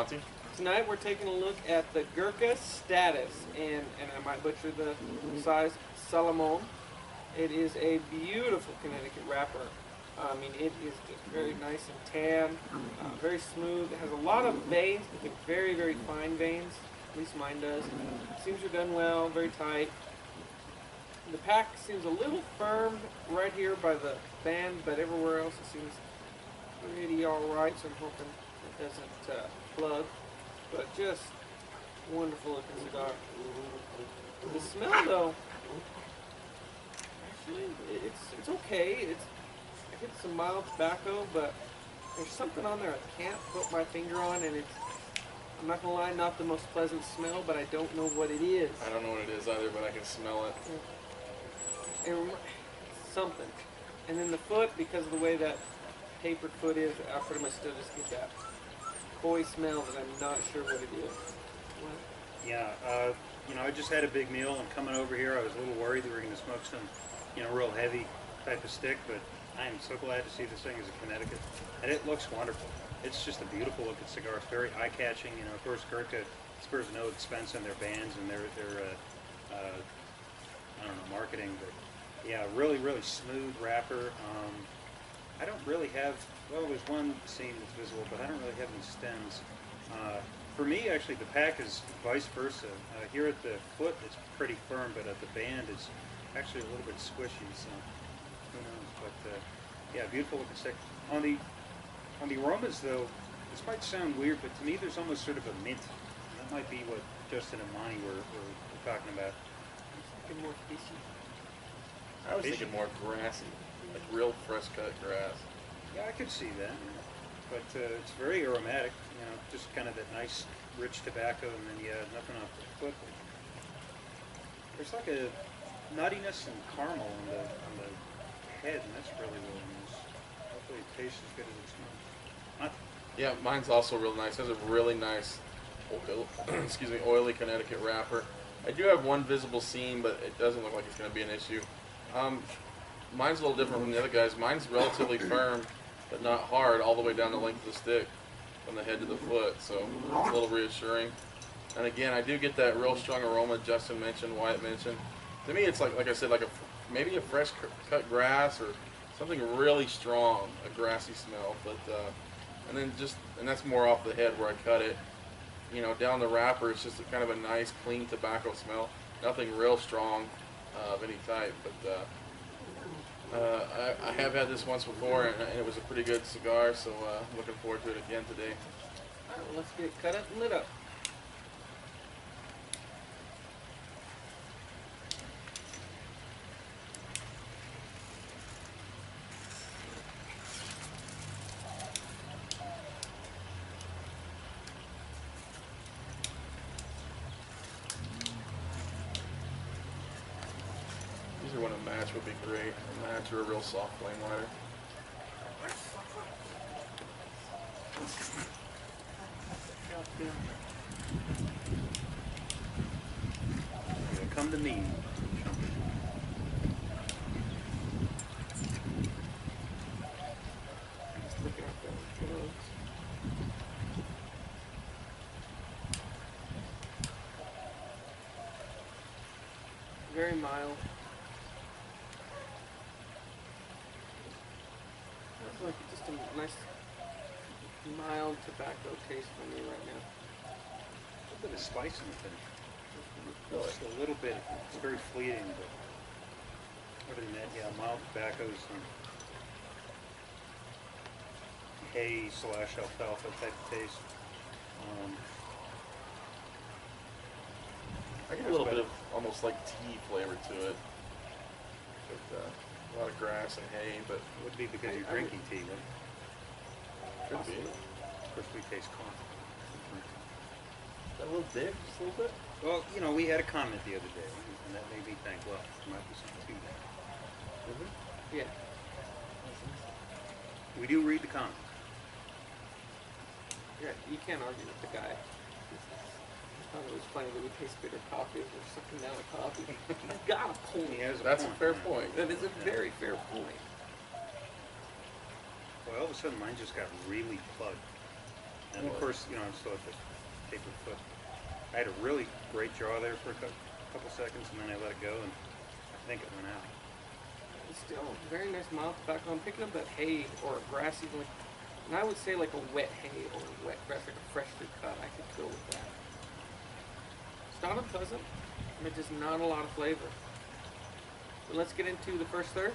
Monty? Tonight we're taking a look at the Gurkha Status, and I might butcher the size, Salomon. It is a beautiful Connecticut wrapper. I mean, it is just very nice and tan, very smooth. It has a lot of veins, but they're very, very fine veins. At least mine does. Seams are done well, very tight. The pack seems a little firm right here by the band, but everywhere else it seems pretty alright, so I'm hoping it doesn't plug. But just wonderful looking cigar. The smell though, actually it's okay. I get some mild tobacco, but there's something on there I can't put my finger on, and I'm not gonna lie, not the most pleasant smell, but I don't know what it is. I don't know what it is either, but I can smell it. Something. And then the foot, because of the way that papered foot is, I pretty much still just get that coy smell that I'm not sure what it is. What? Yeah, you know, I just had a big meal, and coming over here, I was a little worried that we were going to smoke some, you know, real heavy type of stick, but I am so glad to see this thing is a Connecticut, and it looks wonderful. It's just a beautiful looking cigar. It's very eye-catching. You know, of course, Gurkha spurs no expense in their bands and their I don't know, marketing, but yeah, really, really smooth wrapper. I don't really have, well, there's one seam that's visible, but I don't really have any stems. For me, actually, the pack is vice versa. Here at the foot, it's pretty firm, but at the band, it's actually a little bit squishy, so who knows. But yeah, beautiful looking stick. On the aromas, though, this might sound weird, but to me, there's almost sort of a mint. That might be what Justin and Monty were talking about. More fishy. I was thinking more grassy, like real fresh cut grass. Yeah, I could see that, but it's very aromatic. You know, just kind of that nice, rich tobacco, and then nothing off the foot. There's like a nuttiness and caramel on the head, and that's really nice. Hopefully, it tastes as good as it smells. Yeah, mine's also real nice. It has a really nice, excuse me, oily Connecticut wrapper. I do have one visible seam, but it doesn't look like it's going to be an issue. Mine's a little different from the other guys. Mine's relatively firm, but not hard, all the way down the length of the stick, from the head to the foot, so it's a little reassuring. And again, I do get that real strong aroma Justin mentioned, Wyatt mentioned. To me, it's like I said, like maybe a fresh cut grass or something really strong, a grassy smell. But and that's more off the head where I cut it. You know, down the wrapper, it's just kind of a nice, clean tobacco smell. Nothing real strong of any type, but I have had this once before, and it was a pretty good cigar, so looking forward to it again today. All right, well, let's get it cut up and lit up. These are when a match would be great. A match or a real soft flame lighter. Come to me. Just looking at those gloves. Very mild. That's like just a nice mild tobacco taste for me right now. A little bit of spice in the finish. Just a little bit. It's very fleeting, but other than that, yeah, mild tobaccos and hay / alfalfa type of taste. I get a little bit of almost like tea flavor to it. But, a lot of grass and hay, but It would be because you're drinking tea, right? could be. Of course, we taste coffee. Is that a little dick, just a little bit? Well, you know, we had a comment the other day, and that made me think, well, there might be something to that. Yeah. We do read the comments. Yeah, you can't argue with the guy. I thought it was funny that we taste bitter coffee as we're sucking down a coffee. He's got a point. He has a That's point. a fair point. That is a very fair point. Well, all of a sudden, mine just got really plugged. And of course, you know, I'm still at the tapered foot. I had a really great draw there for a couple seconds, and then I let it go, and I think it went out. It's still very nice mouth back on. Picking up that hay or a grassy, like, and I would say like a wet hay or a wet grass, like a freshly cut. I could go with that. It's not unpleasant, but just not a lot of flavor. But let's get into the first third.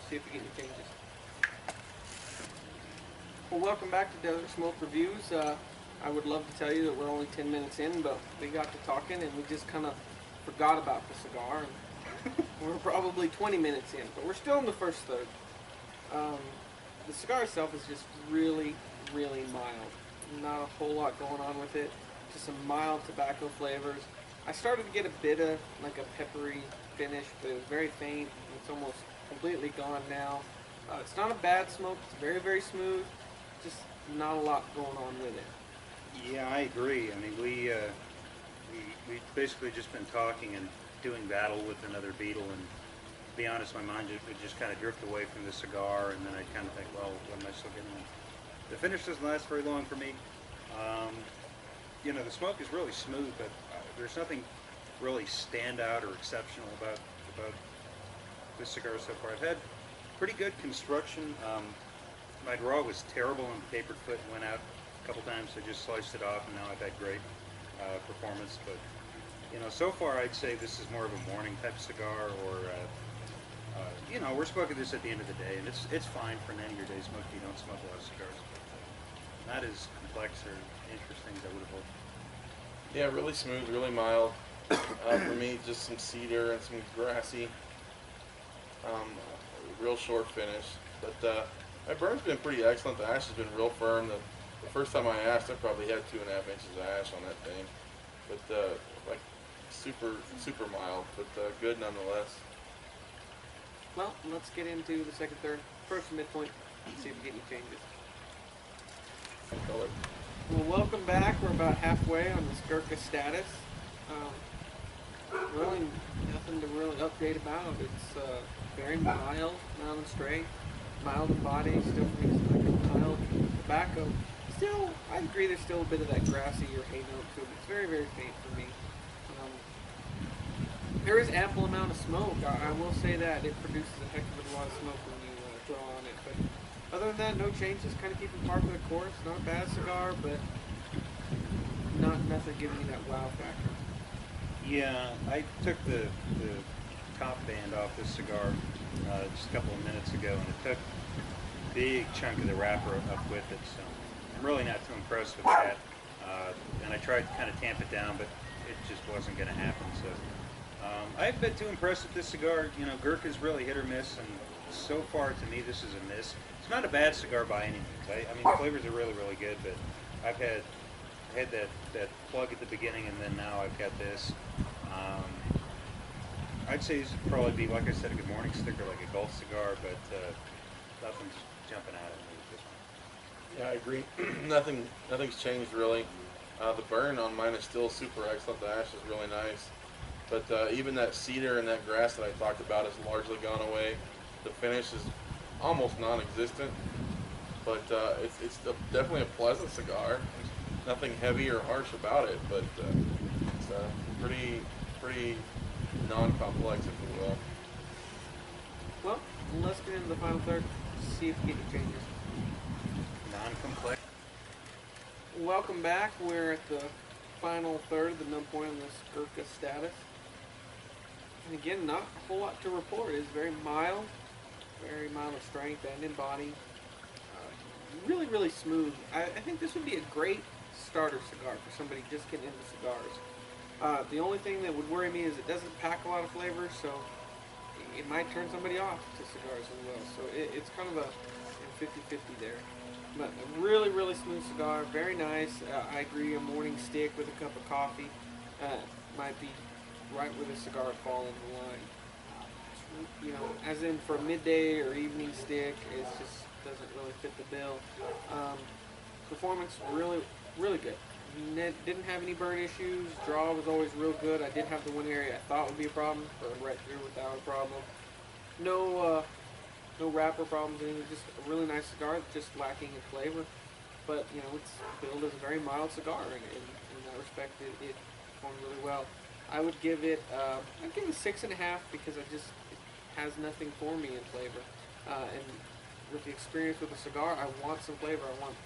See if we get any changes. Well, welcome back to Desert Smoke Reviews. I would love to tell you that we're only 10 minutes in, but we got to talking and we just kind of forgot about the cigar. And we're probably 20 minutes in, but we're still in the first third. The cigar itself is just really, really mild. Not a whole lot going on with it. Just some mild tobacco flavors. I started to get a bit of like a peppery finish, but it was very faint. It's almost completely gone now. It's not a bad smoke. It's very, very smooth. Just not a lot going on with it. Yeah, I agree. I mean, we basically just been talking and doing battle with another beetle, and to be honest, my mind just kind of drift away from the cigar, and then I kind of think, well, what am I still getting? The finish doesn't last very long for me. You know, the smoke is really smooth, but there's nothing really standout or exceptional about this cigar so far. I've had pretty good construction. My draw was terrible on the tapered foot and went out a couple times. I just sliced it off, and now I've had great performance. But you know, so far I'd say this is more of a morning type cigar, or you know, we're smoking this at the end of the day, and it's fine for an end of your day smoke. You don't smoke a lot of cigars. Not as complex or interesting as I would have hoped. Yeah, really smooth, really mild. For me, just some cedar and some grassy. Real short finish. But my burn's been pretty excellent. The ash has been real firm. The first time I ashed, I probably had 2.5 inches of ash on that thing. But like super mild, but good nonetheless. Well, let's get into the second third. First midpoint. See if we get any changes. Color. Well, welcome back. We're about halfway on this Gurkha Status. Really nothing to really update about. It's very mild and straight, mild in body, still makes like a mild tobacco. Still, I agree there's still a bit of that grassy or hay note to it. It's very, very faint for me. There is ample amount of smoke. I will say that. It produces a heck of a lot of smoke when you draw on it. But other than that, no changes. Kind of keeping par for the course. Not a bad cigar, but nothing giving me that wow factor. Yeah, I took the top band off this cigar just a couple of minutes ago, and it took a big chunk of the wrapper up with it, so I'm really not too impressed with that. And I tried to kind of tamp it down, but it just wasn't going to happen. So I haven't been too impressed with this cigar. You know, Gurkha's really hit or miss, and so far to me this is a miss. It's not a bad cigar by any means. I mean, the flavors are really, really good, but I've had that plug at the beginning, and then now I've got this. I'd say this would probably be, like I said, a good morning sticker, like a Gulf cigar, but nothing's jumping out at me with this one. Yeah, I agree. Nothing's changed really. The burn on mine is still super excellent. The ash is really nice. But even that cedar and that grass that I talked about has largely gone away. The finish is almost non-existent. But it's definitely a pleasant cigar. There's nothing heavy or harsh about it, but it's pretty non-complex, if you will. Well, let's get into the final third. See if we get any changes. Non-complex. Welcome back. We're at the final third of the midpoint on this Gurkha Status. And again, not a whole lot to report. It's very mild of strength and in body. Really, really smooth. I think this would be a great starter cigar for somebody just getting into cigars. The only thing that would worry me is it doesn't pack a lot of flavor, so it might turn somebody off to cigars as well. So it's kind of a 50-50 there. But a really, really smooth cigar, very nice. I agree, a morning stick with a cup of coffee might be right where the cigar would fall in the line. You know, as in for a midday or evening stick, it just doesn't really fit the bill. Performance, really, really good. Didn't have any burn issues. Draw was always real good. I did have the one area I thought would be a problem, but right through without a problem. No wrapper problems. Anything. Just a really nice cigar, just lacking in flavor. but you know, it's billed as a very mild cigar, and in that respect, it performed really well. I would give it, I'd give it 6.5 because it has nothing for me in flavor. And with the experience with the cigar, I want some flavor. I want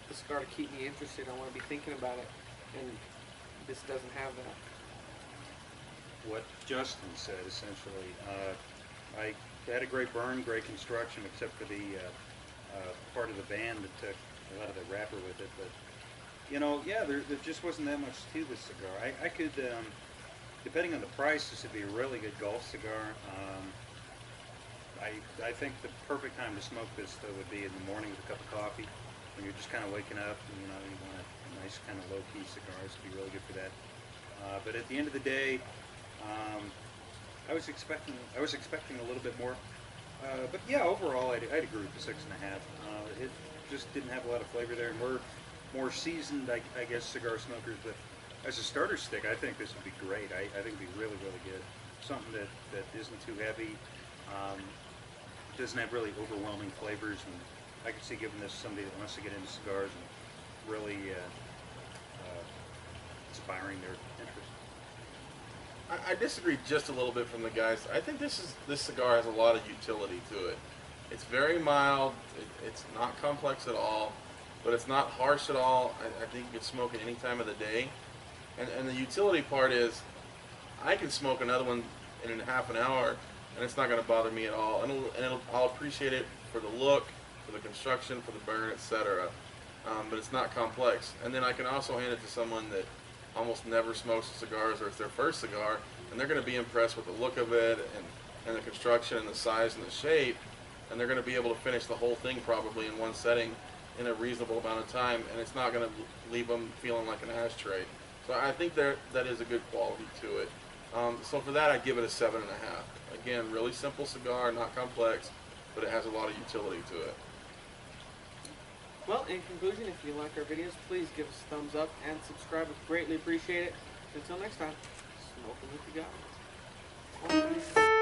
the cigar to keep me interested. I want to be thinking about it, and this doesn't have that. What Justin said, essentially. I had a great burn, great construction, except for the part of the band that took a lot of the wrapper with it. But, you know, yeah, there just wasn't that much to this cigar. I could, depending on the price, this would be a really good golf cigar. I think the perfect time to smoke this, though, would be in the morning with a cup of coffee, when you're just kind of waking up, and, you know, you want a nice kind of low-key cigar. This would be really good for that. But at the end of the day, I was expecting a little bit more. But yeah, overall, I'd agree with the 6.5. It just didn't have a lot of flavor there, and we're more seasoned, I guess, cigar smokers. But as a starter stick, I think this would be great. I think it'd be really, really good. Something that isn't too heavy. Doesn't have really overwhelming flavors, and I could see giving this to somebody that wants to get into cigars and really inspiring their interest. I disagree just a little bit from the guys. I think this cigar has a lot of utility to it. It's very mild. It's not complex at all, but it's not harsh at all. I think you can smoke it any time of the day. And the utility part is, I can smoke another one in half an hour, and it's not going to bother me at all. I'll appreciate it for the look, for the construction, for the burn, etc. But it's not complex. And then I can also hand it to someone that almost never smokes cigars, or it's their first cigar, and they're going to be impressed with the look of it and the construction and the size and the shape, and they're going to be able to finish the whole thing probably in one setting in a reasonable amount of time, and it's not going to leave them feeling like an ashtray. So I think that is a good quality to it. So for that, I'd give it a 7.5. Again, really simple cigar, not complex, but it has a lot of utility to it. Well, in conclusion, if you like our videos, please give us a thumbs up and subscribe. We greatly appreciate it. Until next time, smoking with the guys.